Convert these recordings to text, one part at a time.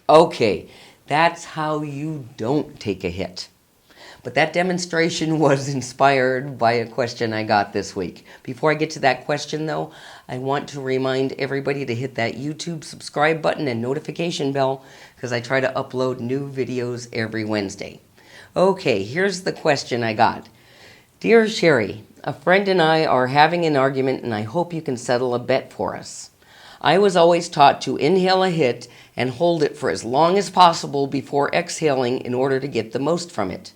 Okay, that's how you don't take a hit. But that demonstration was inspired by a question I got this week. Before I get to that question though, I want to remind everybody to hit that YouTube subscribe button and notification bell because I try to upload new videos every Wednesday. Okay, here's the question I got. Dear Cheri, a friend and I are having an argument and I hope you can settle a bet for us. I was always taught to inhale a hit and hold it for as long as possible before exhaling in order to get the most from it.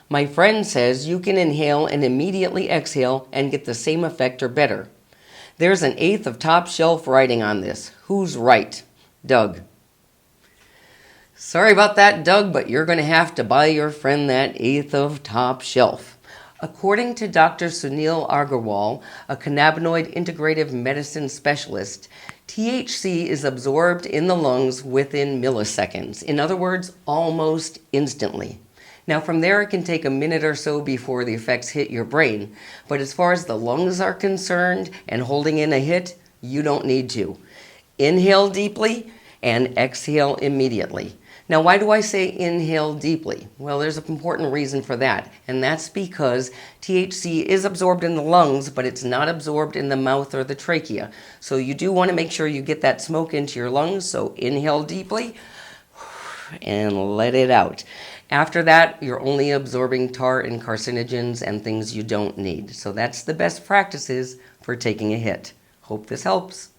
My friend says you can inhale and immediately exhale and get the same effect or better. There's an 1/8 of top shelf writing on this. Who's right? Doug. Sorry about that, Doug, but you're going to have to buy your friend that 1/8 of top shelf. According to Dr. Sunil Agarwal, a cannabinoid integrative medicine specialist, THC is absorbed in the lungs within milliseconds. In other words, almost instantly. Now from there it can take a minute or so before the effects hit your brain, but as far as the lungs are concerned and holding in a hit, you don't need to. Inhale deeply and exhale immediately. Now why do I say inhale deeply? Well, there's an important reason for that, and that's because THC is absorbed in the lungs, but it's not absorbed in the mouth or the trachea. So you do want to make sure you get that smoke into your lungs, so inhale deeply and let it out. After that, you're only absorbing tar and carcinogens and things you don't need. So that's the best practices for taking a hit. Hope this helps.